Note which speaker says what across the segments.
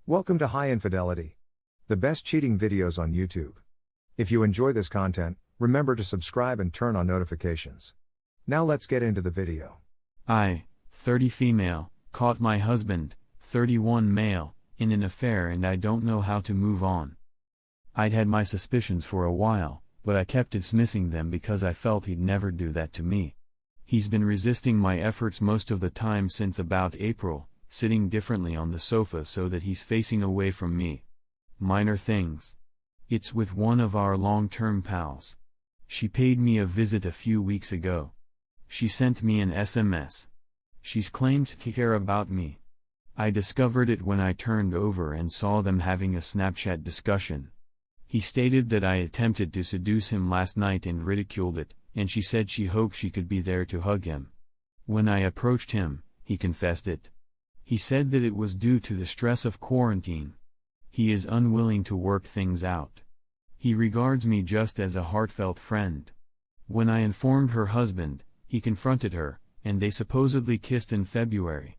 Speaker 1: Welcome to High Infidelity, the best cheating videos on YouTube. If you enjoy this content, remember to subscribe and turn on notifications. Now let's get into the video.
Speaker 2: I, 30 female, caught my husband, 31 male, in an affair and I don't know how to move on. I'd had my suspicions for a while, but I kept dismissing them because I felt he'd never do that to me. He's been resisting my efforts most of the time since about April, sitting differently on the sofa so that he's facing away from me. Minor things. It's with one of our long-term pals. She paid me a visit a few weeks ago. She sent me an SMS. She's claimed to care about me. I discovered it when I turned over and saw them having a Snapchat discussion. He stated that I attempted to seduce him last night and ridiculed it, and she said she hoped she could be there to hug him. When I approached him, he confessed it. He said that it was due to the stress of quarantine. He is unwilling to work things out. He regards me just as a heartfelt friend. When I informed her husband, he confronted her, and they supposedly kissed in February.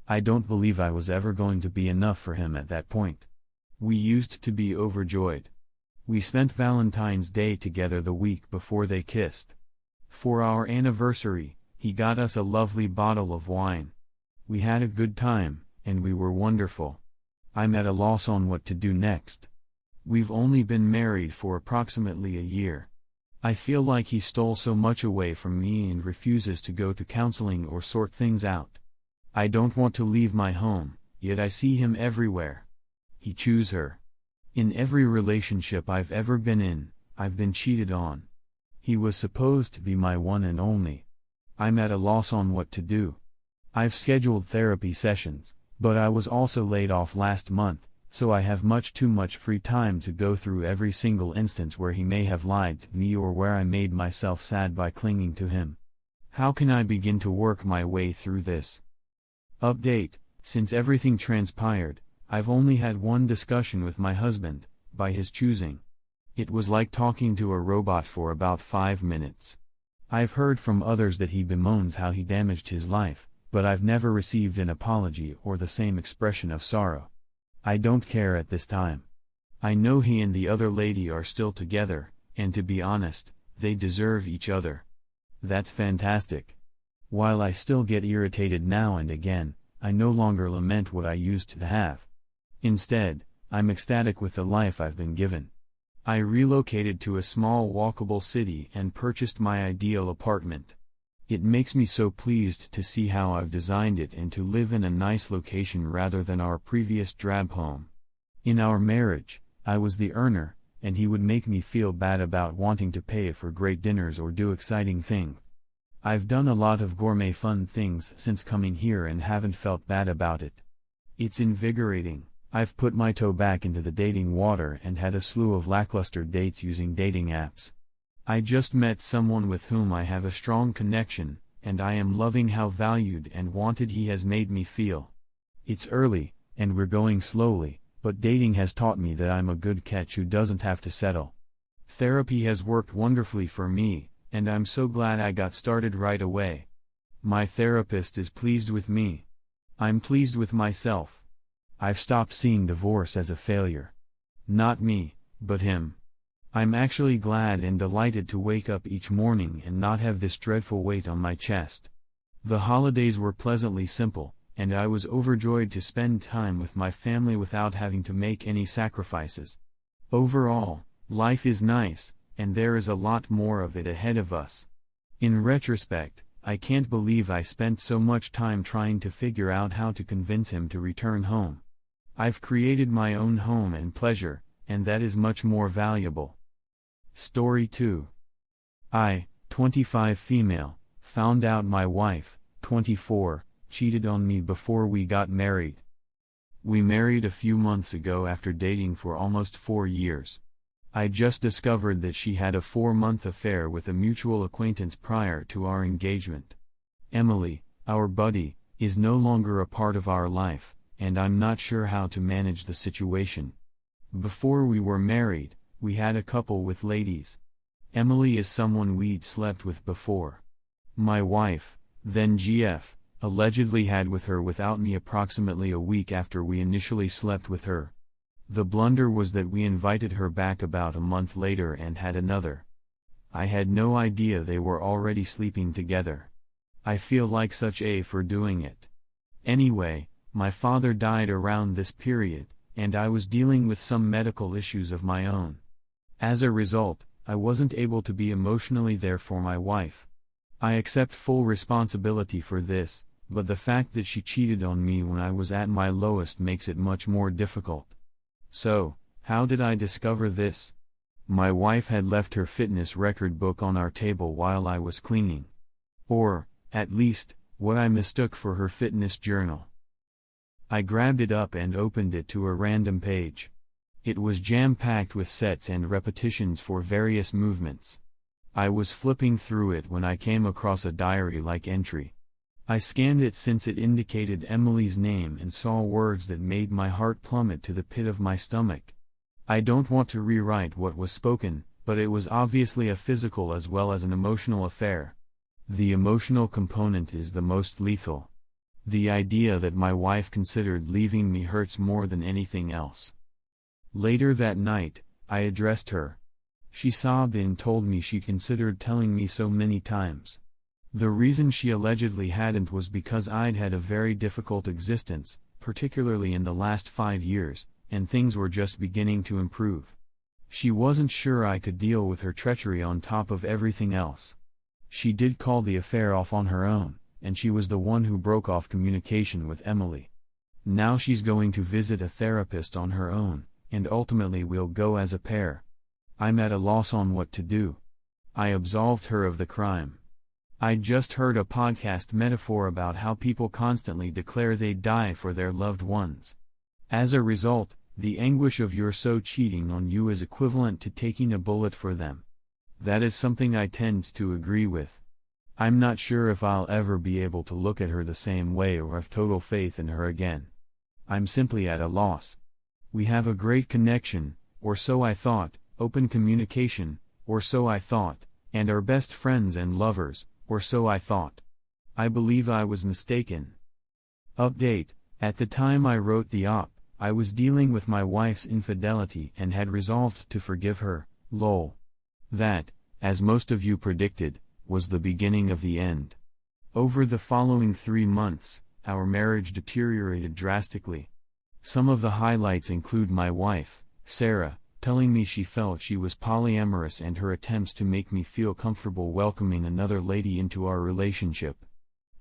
Speaker 2: I don't believe I was ever going to be enough for him at that point. We used to be overjoyed. We spent Valentine's Day together the week before they kissed. For our anniversary, he got us a lovely bottle of wine. We had a good time, and we were wonderful. I'm at a loss on what to do next. We've only been married for approximately a year. I feel like he stole so much away from me and refuses to go to counseling or sort things out. I don't want to leave my home, yet I see him everywhere. He chooses her. In every relationship I've ever been in, I've been cheated on. He was supposed to be my one and only. I'm at a loss on what to do. I've scheduled therapy sessions, but I was also laid off last month, so I have much too much free time to go through every single instance where he may have lied to me or where I made myself sad by clinging to him. How can I begin to work my way through this? Update: since everything transpired, I've only had one discussion with my husband, by his choosing. It was like talking to a robot for about 5 minutes. I've heard from others that he bemoans how he damaged his life, but I've never received an apology or the same expression of sorrow. I don't care at this time. I know he and the other lady are still together, and to be honest, they deserve each other. That's fantastic. While I still get irritated now and again, I no longer lament what I used to have. Instead, I'm ecstatic with the life I've been given. I relocated to a small walkable city and purchased my ideal apartment. It makes me so pleased to see how I've designed it and to live in a nice location rather than our previous drab home. In our marriage, I was the earner, and he would make me feel bad about wanting to pay for great dinners or do exciting things. I've done a lot of gourmet fun things since coming here and haven't felt bad about it. It's invigorating. I've put my toe back into the dating water and had a slew of lackluster dates using dating apps. I just met someone with whom I have a strong connection, and I am loving how valued and wanted he has made me feel. It's early, and we're going slowly, but dating has taught me that I'm a good catch who doesn't have to settle. Therapy has worked wonderfully for me, and I'm so glad I got started right away. My therapist is pleased with me. I'm pleased with myself. I've stopped seeing divorce as a failure. Not me, but him. I'm actually glad and delighted to wake up each morning and not have this dreadful weight on my chest. The holidays were pleasantly simple, and I was overjoyed to spend time with my family without having to make any sacrifices. Overall, life is nice, and there is a lot more of it ahead of us. In retrospect, I can't believe I spent so much time trying to figure out how to convince him to return home. I've created my own home and pleasure, and that is much more valuable. Story 2. I, 25 female, found out my wife, 24, cheated on me before we got married. We married a few months ago after dating for almost 4 years. I just discovered that she had a 4-month affair with a mutual acquaintance prior to our engagement. Emily, our buddy, is no longer a part of our life, and I'm not sure how to manage the situation. Before we were married, we had a couple with ladies. Emily is someone we'd slept with before. My wife, then GF, allegedly had with her without me approximately a week after we initially slept with her. The blunder was that we invited her back about a month later and had another. I had no idea they were already sleeping together. I feel like such a for doing it. Anyway, my father died around this period, and I was dealing with some medical issues of my own. As a result, I wasn't able to be emotionally there for my wife. I accept full responsibility for this, but the fact that she cheated on me when I was at my lowest makes it much more difficult. So, how did I discover this? My wife had left her fitness record book on our table while I was cleaning. Or, at least, what I mistook for her fitness journal. I grabbed it up and opened it to a random page. It was jam-packed with sets and repetitions for various movements. I was flipping through it when I came across a diary-like entry. I scanned it since it indicated Emily's name and saw words that made my heart plummet to the pit of my stomach. I don't want to rewrite what was spoken, but it was obviously a physical as well as an emotional affair. The emotional component is the most lethal. The idea that my wife considered leaving me hurts more than anything else. Later that night, I addressed her. She sobbed and told me she considered telling me so many times. The reason she allegedly hadn't was because I'd had a very difficult existence, particularly in the last 5 years, and things were just beginning to improve. She wasn't sure I could deal with her treachery on top of everything else. She did call the affair off on her own, and she was the one who broke off communication with Emily. Now she's going to visit a therapist on her own, and ultimately we'll go as a pair. I'm at a loss on what to do. I absolved her of the crime. I just heard a podcast metaphor about how people constantly declare they'd die for their loved ones. As a result, the anguish of your so cheating on you is equivalent to taking a bullet for them. That is something I tend to agree with. I'm not sure if I'll ever be able to look at her the same way or have total faith in her again. I'm simply at a loss. We have a great connection, or so I thought, open communication, or so I thought, and are best friends and lovers, or so I thought. I believe I was mistaken. Update: at the time I wrote the op, I was dealing with my wife's infidelity and had resolved to forgive her, lol. That, as most of you predicted, was the beginning of the end. Over the following 3 months, our marriage deteriorated drastically. Some of the highlights include my wife, Sarah, telling me she felt she was polyamorous and her attempts to make me feel comfortable welcoming another lady into our relationship.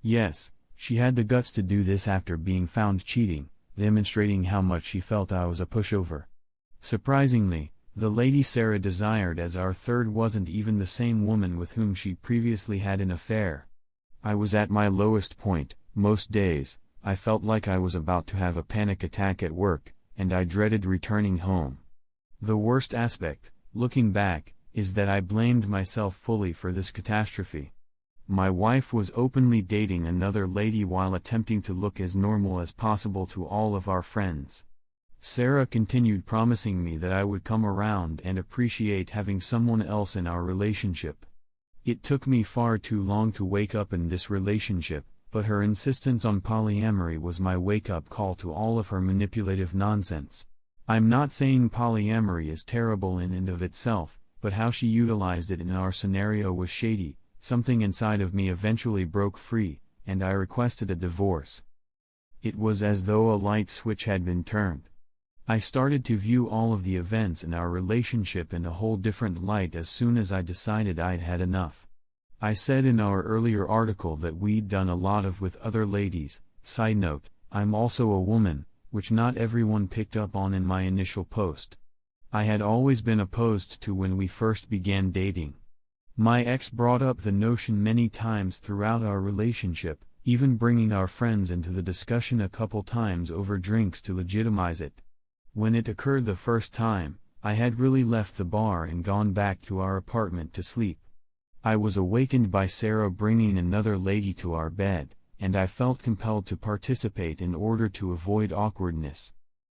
Speaker 2: Yes, she had the guts to do this after being found cheating, demonstrating how much she felt I was a pushover. Surprisingly, the lady Sarah desired as our third wasn't even the same woman with whom she previously had an affair. I was at my lowest point. Most days, I felt like I was about to have a panic attack at work, and I dreaded returning home. The worst aspect, looking back, is that I blamed myself fully for this catastrophe. My wife was openly dating another lady while attempting to look as normal as possible to all of our friends. Sarah continued promising me that I would come around and appreciate having someone else in our relationship. It took me far too long to wake up in this relationship, but her insistence on polyamory was my wake-up call to all of her manipulative nonsense. I'm not saying polyamory is terrible in and of itself, but how she utilized it in our scenario was shady. Something inside of me eventually broke free, and I requested a divorce. It was as though a light switch had been turned. I started to view all of the events in our relationship in a whole different light as soon as I decided I'd had enough. I said in our earlier article that we'd done a lot of with other ladies. Side note, I'm also a woman, which not everyone picked up on in my initial post. I had always been opposed to when we first began dating. My ex brought up the notion many times throughout our relationship, even bringing our friends into the discussion a couple times over drinks to legitimize it. When it occurred the first time, I had really left the bar and gone back to our apartment to sleep. I was awakened by Sarah bringing another lady to our bed, and I felt compelled to participate in order to avoid awkwardness.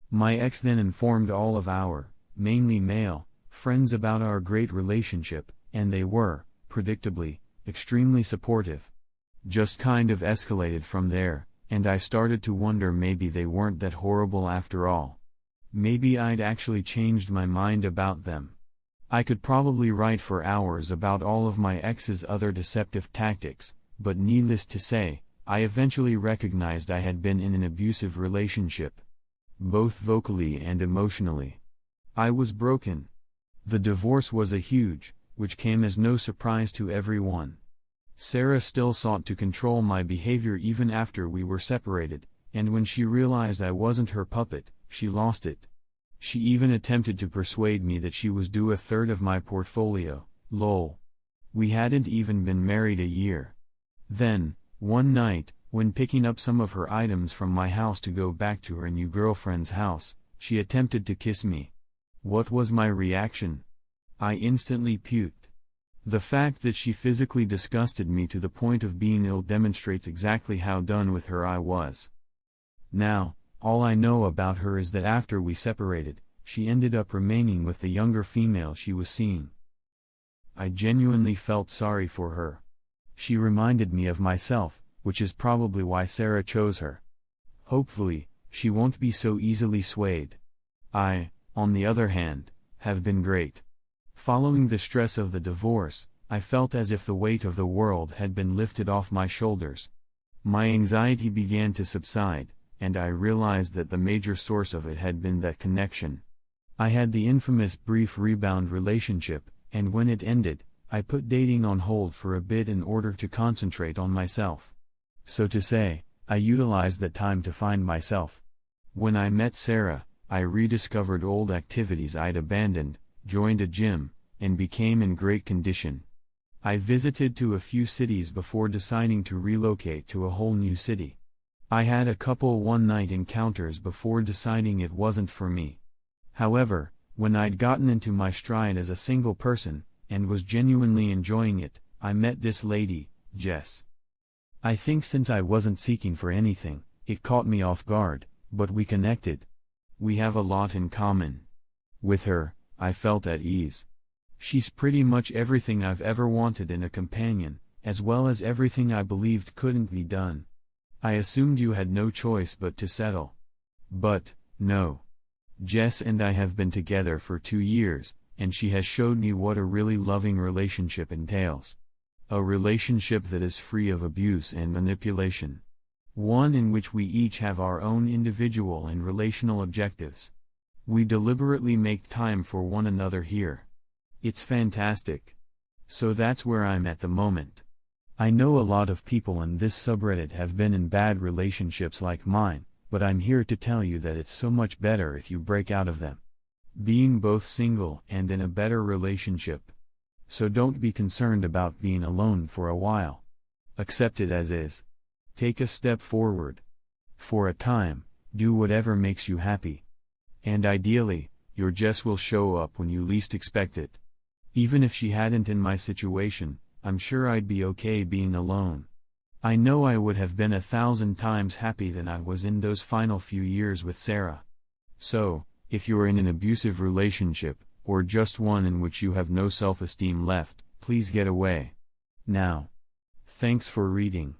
Speaker 2: My ex then informed all of our, mainly male, friends about our great relationship, and they were, predictably, extremely supportive. Just kind of escalated from there, and I started to wonder maybe they weren't that horrible after all. Maybe I'd actually changed my mind about them. I could probably write for hours about all of my ex's other deceptive tactics, but needless to say, I eventually recognized I had been in an abusive relationship. Both vocally and emotionally. I was broken. The divorce was a huge, which came as no surprise to everyone. Sarah still sought to control my behavior even after we were separated, and when she realized I wasn't her puppet, she lost it. She even attempted to persuade me that she was due a third of my portfolio, lol. We hadn't even been married a year. Then, one night, when picking up some of her items from my house to go back to her new girlfriend's house, she attempted to kiss me. What was my reaction? I instantly puked. The fact that she physically disgusted me to the point of being ill demonstrates exactly how done with her I was. Now, all I know about her is that after we separated, she ended up remaining with the younger female she was seeing. I genuinely felt sorry for her. She reminded me of myself, which is probably why Sarah chose her. Hopefully, she won't be so easily swayed. I, on the other hand, have been great. Following the stress of the divorce, I felt as if the weight of the world had been lifted off my shoulders. My anxiety began to subside, and I realized that the major source of it had been that connection. I had the infamous brief rebound relationship, and when it ended, I put dating on hold for a bit in order to concentrate on myself. So to say, I utilized that time to find myself. When I met Sarah, I rediscovered old activities I'd abandoned, joined a gym, and became in great condition. I visited to a few cities before deciding to relocate to a whole new city. I had a couple one-night encounters before deciding it wasn't for me. However, when I'd gotten into my stride as a single person, and was genuinely enjoying it, I met this lady, Jess. I think since I wasn't seeking for anything, it caught me off guard, but we connected. We have a lot in common. With her, I felt at ease. She's pretty much everything I've ever wanted in a companion, as well as everything I believed couldn't be done. I assumed you had no choice but to settle. But, no. Jess and I have been together for 2 years, and she has showed me what a really loving relationship entails. A relationship that is free of abuse and manipulation. One in which we each have our own individual and relational objectives. We deliberately make time for one another here. It's fantastic. So that's where I'm at the moment. I know a lot of people in this subreddit have been in bad relationships like mine, but I'm here to tell you that it's so much better if you break out of them. Being both single and in a better relationship. So don't be concerned about being alone for a while. Accept it as is. Take a step forward. For a time, do whatever makes you happy. And ideally, your Jess will show up when you least expect it. Even if she hadn't in my situation, I'm sure I'd be okay being alone. I know I would have been 1,000 times happy than I was in those final few years with Sarah. So, if you're in an abusive relationship, or just one in which you have no self-esteem left, please get away. Now. Thanks for reading.